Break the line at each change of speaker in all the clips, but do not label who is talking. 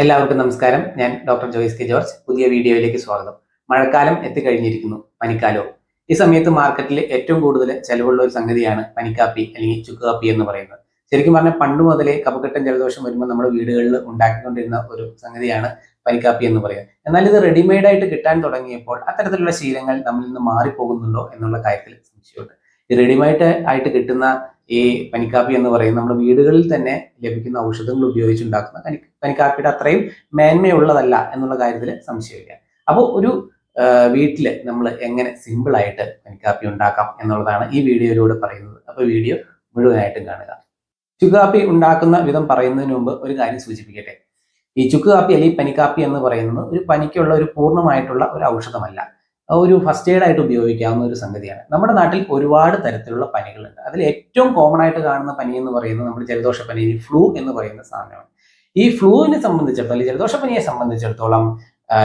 എല്ലാവർക്കും നമസ്കാരം. ഞാൻ ഡോക്ടർ ജോയ്സ് കെ ജോർജ്. പുതിയ വീഡിയോയിലേക്ക് സ്വാഗതം. മഴക്കാലം എത്തിക്കഴിഞ്ഞിരിക്കുന്നു, പനിക്കാലവും. ഈ സമയത്ത് മാർക്കറ്റിൽ ഏറ്റവും കൂടുതൽ ചെലവുള്ള ഒരു സംഗതിയാണ് പനിക്കാപ്പി അല്ലെങ്കിൽ ചുക്ക് കാപ്പി എന്ന് പറയുന്നത്. ശരിക്കും പറഞ്ഞാൽ പണ്ട് മുതലേ കഫക്കെട്ടും ജലദോഷം വരുമ്പോൾ നമ്മുടെ വീടുകളിൽ ഉണ്ടാക്കിക്കൊണ്ടിരുന്ന ഒരു സംഗതിയാണ് പനിക്കാപ്പി എന്ന് പറയുന്നത്. എന്നാൽ ഇത് റെഡിമെയ്ഡ് ആയിട്ട് കിട്ടാൻ തുടങ്ങിയപ്പോൾ അത്തരത്തിലുള്ള ശീലങ്ങൾ നമ്മളിൽ നിന്ന് മാറിപ്പോകുന്നുണ്ടോ എന്നുള്ള കാര്യത്തിൽ സംശയമുണ്ട്. ഈ റെഡിമെയ്ഡ് ആയിട്ട് കിട്ടുന്ന ഈ പനിക്കാപ്പി എന്ന് പറയുന്നത് നമ്മുടെ വീടുകളിൽ തന്നെ ലഭിക്കുന്ന ഔഷധങ്ങൾ ഉപയോഗിച്ചുണ്ടാക്കുന്ന പനിക്കാപ്പിയുടെ അത്രയും മേന്മയുള്ളതല്ല എന്നുള്ള കാര്യത്തിൽ സംശയമില്ല. അപ്പോൾ ഒരു വീട്ടിൽ നമ്മൾ എങ്ങനെ സിമ്പിളായിട്ട് പനിക്കാപ്പി ഉണ്ടാക്കാം എന്നുള്ളതാണ് ഈ വീഡിയോയിലൂടെ പറയുന്നത്. അപ്പോൾ വീഡിയോ മുഴുവനായിട്ടും കാണുക. ചുക്ക് കാപ്പി ഉണ്ടാക്കുന്ന വിധം പറയുന്നതിന് മുമ്പ് ഒരു കാര്യം സൂചിപ്പിക്കട്ടെ. ഈ ചുക്ക് കാപ്പി അല്ലെങ്കിൽ പനിക്കാപ്പി എന്ന് പറയുന്നത് ഒരു പനിക്കുള്ള ഒരു പൂർണ്ണമായിട്ടുള്ള ഒരു ഔഷധമല്ല, ഒരു ഫസ്റ്റ് എയ്ഡ് ആയിട്ട് ഉപയോഗിക്കാവുന്ന ഒരു സംഗതിയാണ്. നമ്മുടെ നാട്ടിൽ ഒരുപാട് തരത്തിലുള്ള പനികളുണ്ട്. അതിൽ ഏറ്റവും കോമൺ ആയിട്ട് കാണുന്ന പനി എന്ന് പറയുന്നത് നമ്മുടെ ജലദോഷപ്പനി, ഫ്ലൂ എന്ന് പറയുന്ന സാധനമാണ്. ഈ ഫ്ലൂവിനെ സംബന്ധിച്ചിടത്തോളം, ജലദോഷപ്പനിയെ സംബന്ധിച്ചിടത്തോളം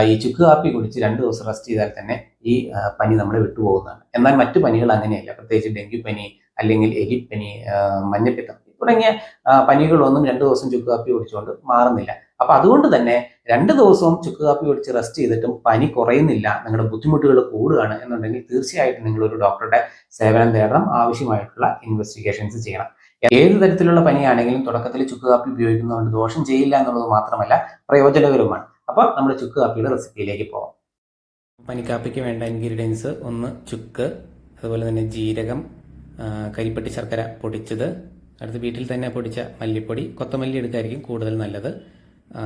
ഈ ചുക്ക് കാപ്പി കുടിച്ച് 2 ദിവസം റെസ്റ്റ് ചെയ്താൽ തന്നെ ഈ പനി നമ്മളെ വിട്ടുപോകുന്നതാണ്. എന്നാൽ മറ്റു പനികൾ അങ്ങനെയല്ല. പ്രത്യേകിച്ച് ഡെങ്കിപ്പനി അല്ലെങ്കിൽ എലിപ്പനി, മഞ്ഞപ്പിത്തം തുടങ്ങിയ പനികളൊന്നും 2 ദിവസം ചുക്ക് കാപ്പി കുടിച്ചുകൊണ്ട് മാറുന്നില്ല. അപ്പൊ അതുകൊണ്ട് തന്നെ 2 ദിവസവും ചുക്ക് കാപ്പി കുടിച്ച് റെസ്റ്റ് ചെയ്തിട്ടും പനി കുറയുന്നില്ല, നിങ്ങളുടെ ബുദ്ധിമുട്ടുകൾ കൂടുകയാണ് എന്നുണ്ടെങ്കിൽ തീർച്ചയായിട്ടും നിങ്ങൾ ഒരു ഡോക്ടറുടെ സേവനം തേടണം. ആവശ്യമായിട്ടുള്ള ഇൻവെസ്റ്റിഗേഷൻസ് ചെയ്യണം. ഏത് തരത്തിലുള്ള പനിയാണെങ്കിലും തുടക്കത്തിൽ ചുക്ക് കാപ്പി ഉപയോഗിക്കുന്നതുകൊണ്ട് ദോഷം ചെയ്യില്ല എന്നുള്ളത് മാത്രമല്ല, പ്രയോജനകരവുമാണ്. അപ്പൊ നമ്മുടെ ചുക്ക് കാപ്പിയുടെ റെസിപ്പിയിലേക്ക് പോകാം. പനിക്കാപ്പിക്ക് വേണ്ട ഇൻഗ്രീഡിയൻസ്: 1 ചുക്ക്, അതുപോലെ തന്നെ ജീരകം, കരിപ്പട്ടി ശർക്കര പൊടിച്ചത്, അടുത്ത് വീട്ടിൽ തന്നെ പൊടിച്ച മല്ലിപ്പൊടി, കൊത്തമല്ലി എടുക്കായിരിക്കും കൂടുതൽ നല്ലത്,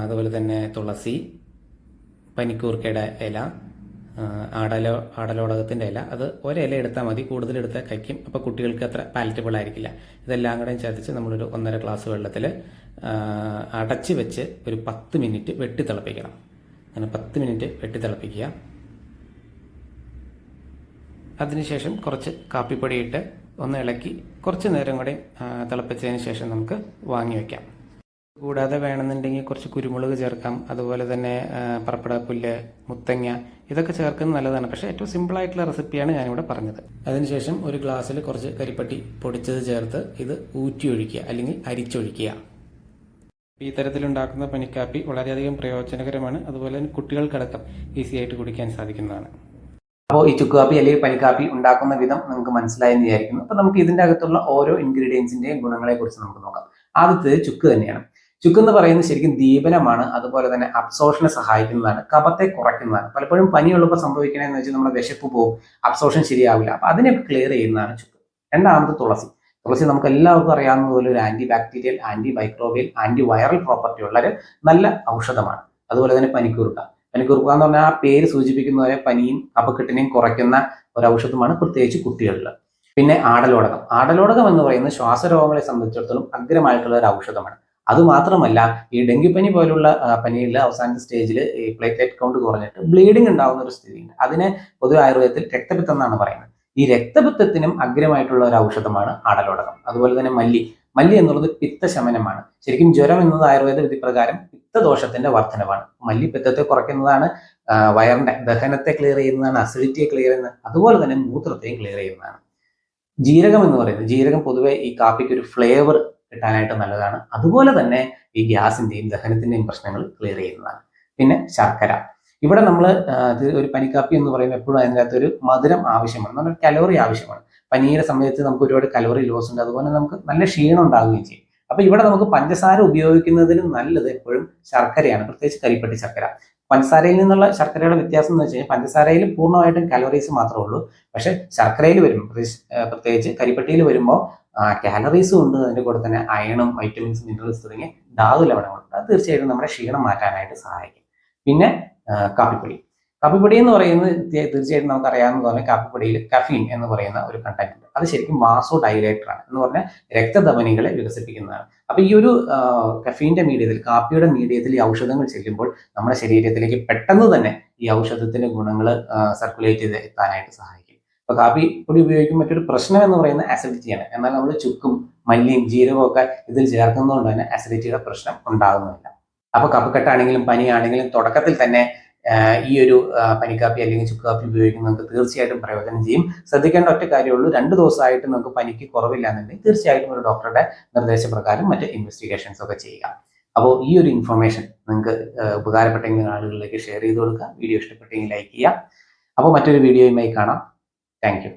അതുപോലെ തന്നെ തുളസി, പനിക്കൂർക്കയുടെ ഇല, ആടലോടകത്തിൻ്റെ ഇല. അത് ഒരില എടുത്താൽ മതി, കൂടുതൽ എടുത്താൽ കഴിക്കും. അപ്പോൾ കുട്ടികൾക്ക് അത്ര പാലറ്റബിൾ ആയിരിക്കില്ല. ഇതെല്ലാം കൂടെ ചതച്ച് നമ്മളൊരു 1.5 ഗ്ലാസ് വെള്ളത്തിൽ അടച്ച് വെച്ച് ഒരു 10 മിനിറ്റ് വെട്ടി തിളപ്പിക്കണം. അങ്ങനെ 10 മിനിറ്റ് വെട്ടി തിളപ്പിക്കുക. അതിനുശേഷം കുറച്ച് കാപ്പിപ്പൊടി ഇട്ട് ഒന്ന് ഇളക്കി കുറച്ച് നേരം കൂടെ തിളപ്പിച്ചതിന് ശേഷം നമുക്ക് വാങ്ങി വയ്ക്കാം. കൂടാതെ വേണമെന്നുണ്ടെങ്കിൽ കുറച്ച് കുരുമുളക് ചേർക്കാം, അതുപോലെ തന്നെ പപ്പടപ്പുല്ല്, മുത്തങ്ങ, ഇതൊക്കെ ചേർക്കുന്നത് നല്ലതാണ്. പക്ഷേ ഏറ്റവും സിമ്പിളായിട്ടുള്ള റെസിപ്പിയാണ് ഞാനിവിടെ പറഞ്ഞത്. അതിനുശേഷം ഒരു ഗ്ലാസ്സിൽ കുറച്ച് കരിപ്പട്ടി പൊടിച്ചത് ചേർത്ത് ഇത് ഊറ്റി ഒഴിക്കുക അല്ലെങ്കിൽ അരിച്ചൊഴിക്കുക. ഈ തരത്തിലുണ്ടാക്കുന്ന പനിക്കാപ്പി വളരെയധികം പ്രയോജനകരമാണ്. അതുപോലെ തന്നെ കുട്ടികൾക്കടക്കം ഈസി ആയിട്ട് കുടിക്കാൻ സാധിക്കുന്നതാണ്. അപ്പോൾ ഈ ചുക്ക് കാപ്പി അല്ലെങ്കിൽ പനിക്കാപ്പി ഉണ്ടാക്കുന്ന വിധം നിങ്ങൾക്ക് മനസ്സിലായെന്ന് വിചാരിക്കുന്നു. അപ്പോൾ നമുക്ക് ഇതിൻ്റെ അകത്തുള്ള ഓരോ ഇൻഗ്രീഡിയൻസിൻ്റെയും ഗുണങ്ങളെ കുറിച്ച് നമുക്ക് നോക്കാം. ആദ്യത്തേത് ചുക്ക് തന്നെയാണ്. ചുക്ക് എന്ന് പറയുന്നത് ശരിക്കും ദീപനമാണ്, അതുപോലെ തന്നെ അബ്സോർഷനെ സഹായിക്കുന്നതാണ്, കഫത്തെ കുറയ്ക്കുന്നതാണ്. പലപ്പോഴും പനിയുള്ളപ്പോൾ സംഭവിക്കണമെന്ന് വെച്ചാൽ നമ്മുടെ വിശപ്പ് പോകും, അബ്സോർഷൻ ശരിയാവില്ല. അപ്പൊ അതിനൊക്കെ ക്ലിയർ ചെയ്യുന്നതാണ് ചുക്ക്. രണ്ടാമത് തുളസി. തുളസി നമുക്ക് എല്ലാവർക്കും അറിയാവുന്നതുപോലെ ഒരു antibacterial, antimicrobial, antiviral property ഉള്ള ഒരു നല്ല ഔഷധമാണ്. അതുപോലെ തന്നെ പനിക്കൂർക്ക. പനിക്കൂർക്ക എന്ന് പറഞ്ഞാൽ ആ പേര് സൂചിപ്പിക്കുന്ന പോലെ പനിയും കഫക്കെട്ടിനെയും കുറയ്ക്കുന്ന ഒരു ഔഷധമാണ്, പ്രത്യേകിച്ച് കുട്ടികളിൽ. പിന്നെ ആടലോടകം. ആടലോടകം എന്ന് പറയുന്നത് ശ്വാസരോഗങ്ങളെ സംബന്ധിച്ചിടത്തോളം അഗ്രമായിട്ടുള്ള ഒരു ഔഷധമാണ്. അതുമാത്രമല്ല, ഈ ഡെങ്കിപ്പനി പോലുള്ള പനിയിൽ അവസാനത്തെ സ്റ്റേജിൽ ഈ പ്ലേറ്റ്ലെറ്റ് കൗണ്ട് കുറഞ്ഞിട്ട് ബ്ലീഡിംഗ് ഉണ്ടാകുന്ന ഒരു സ്ഥിതിയുണ്ട്. അതിനെ പൊതുവെ ആയുർവേദത്തിൽ രക്തപിത്തം എന്നാണ് പറയുന്നത്. ഈ രക്തപിത്തത്തിനും അഗ്രമായിട്ടുള്ള ഒരു ഔഷധമാണ് ആടലോടകം. അതുപോലെ തന്നെ മല്ലി. മല്ലി എന്നുള്ളത് പിത്തശമനമാണ്. ശരിക്കും ജ്വരം എന്നത് ആയുർവേദ വിധിപ്രകാരം പിത്തദോഷത്തിന്റെ വർധനവാണ്. മല്ലി പിത്തത്തെ കുറയ്ക്കുന്നതാണ്, വയറിന്റെ ദഹനത്തെ ക്ലിയർ ചെയ്യുന്നതാണ്, അസിഡിറ്റിയെ ക്ലിയർ ചെയ്യുന്നത്, അതുപോലെ തന്നെ മൂത്രത്തെയും ക്ലിയർ ചെയ്യുന്നതാണ്. ജീരകം എന്ന് പറയുന്നത്, ജീരകം പൊതുവെ ഈ കാപ്പിക്ക് ഒരു ഫ്ലേവർ കിട്ടാനായിട്ട് നല്ലതാണ്. അതുപോലെ തന്നെ ഈ ഗ്യാസിന്റെയും ദഹനത്തിന്റെയും പ്രശ്നങ്ങൾ ക്ലിയർ ചെയ്യുന്നതാണ്. പിന്നെ ശർക്കര. ഇവിടെ നമ്മൾ ഒരു പനിക്കാപ്പി എന്ന് പറയുമ്പോൾ എപ്പോഴും അതിനകത്ത് ഒരു മധുരം ആവശ്യമാണ്, നല്ല കലോറി ആവശ്യമാണ്. പനിയുടെ സമയത്ത് നമുക്ക് ഒരുപാട് കലോറി ലോസ് ഉണ്ട്, അതുപോലെ നമുക്ക് നല്ല ക്ഷീണം ഉണ്ടാവുകയും ചെയ്യും. അപ്പൊ ഇവിടെ നമുക്ക് പഞ്ചസാര ഉപയോഗിക്കുന്നതിനും നല്ലത് എപ്പോഴും ശർക്കരയാണ്, പ്രത്യേകിച്ച് കരിപ്പട്ടി ശർക്കര. പഞ്ചസാരയിൽ നിന്നുള്ള ശർക്കരയുടെ വ്യത്യാസം എന്ന് വെച്ച് കഴിഞ്ഞാൽ പഞ്ചസാരയിൽ പൂർണ്ണമായിട്ടും കലോറീസ് മാത്രമേ ഉള്ളൂ. പക്ഷെ ശർക്കരയിൽ വരുമ്പോൾ, പ്രത്യേകിച്ച് കരിപ്പട്ടിയിൽ വരുമ്പോൾ കാലറീസും ഉണ്ട്, അതിൻ്റെ കൂടെ തന്നെ അയണും വൈറ്റമിൻസ് മിനറൽസ് തുടങ്ങിയ ധാതു ലവണങ്ങളുണ്ട്. അത് തീർച്ചയായിട്ടും നമ്മുടെ ക്ഷീണം മാറ്റാനായിട്ട് സഹായിക്കും. പിന്നെ കാപ്പിപ്പൊടി. കാപ്പിപ്പൊടി എന്ന് പറയുന്നത് തീർച്ചയായിട്ടും നമുക്ക് അറിയാവുന്ന പോലെ കാപ്പിപ്പൊടിയിൽ കഫീൻ എന്ന് പറയുന്ന ഒരു കണ്ടന്റ് ഉണ്ട്. അത് ശരിക്കും വാസോ ഡൈലേറ്റർ ആണ്, എന്ന് പറഞ്ഞാൽ രക്തധമനികളെ വികസിപ്പിക്കുന്നതാണ്. അപ്പൊ ഈ ഒരു കഫീന്റെ മീഡിയത്തിൽ, കാപ്പിയുടെ മീഡിയത്തിൽ ഈ ഔഷധങ്ങൾ ചെല്ലുമ്പോൾ നമ്മുടെ ശരീരത്തിലേക്ക് പെട്ടെന്ന് തന്നെ ഈ ഔഷധത്തിന്റെ ഗുണങ്ങൾ സർക്കുലേറ്റ് ചെയ്ത് എത്താനായിട്ട് സഹായിക്കും. അപ്പൊ കാപ്പി പൊടി ഉപയോഗിക്കും മറ്റൊരു പ്രശ്നം എന്ന് പറയുന്നത് അസിഡിറ്റിയാണ്. എന്നാൽ നമ്മൾ ചുക്കും മല്ലിയും ജീരകവും ഒക്കെ ഇതിൽ ചേർക്കുന്നതുകൊണ്ട് തന്നെ അസിഡിറ്റിയുടെ പ്രശ്നം ഉണ്ടാകുന്നില്ല. അപ്പൊ കഫക്കെട്ടാണെങ്കിലും പനിയാണെങ്കിലും തുടക്കത്തിൽ തന്നെ ഈ ഒരു പനിക്കാപ്പി അല്ലെങ്കിൽ ചുക്ക് കാപ്പി ഉപയോഗിക്കുന്നത് നമുക്ക് തീർച്ചയായിട്ടും പ്രയോജനം ചെയ്യും. ശ്രദ്ധിക്കേണ്ട ഒറ്റ കാര്യമുള്ളൂ, 2 ദിവസമായിട്ട് നമുക്ക് പനിക്ക് കുറവില്ല എന്നുണ്ടെങ്കിൽ തീർച്ചയായിട്ടും ഒരു ഡോക്ടറുടെ നിർദ്ദേശപ്രകാരം മറ്റ് ഇൻവെസ്റ്റിഗേഷൻസ് ഒക്കെ ചെയ്യുക. അപ്പോൾ ഈ ഒരു ഇൻഫർമേഷൻ നിങ്ങൾക്ക് ഉപകാരപ്പെട്ടെങ്കിൽ ആളുകളിലേക്ക് ഷെയർ ചെയ്ത് കൊടുക്കുക. വീഡിയോ ഇഷ്ടപ്പെട്ടെങ്കിൽ ലൈക്ക് ചെയ്യുക. അപ്പോൾ മറ്റൊരു വീഡിയോയുമായി കാണാം. Thank you.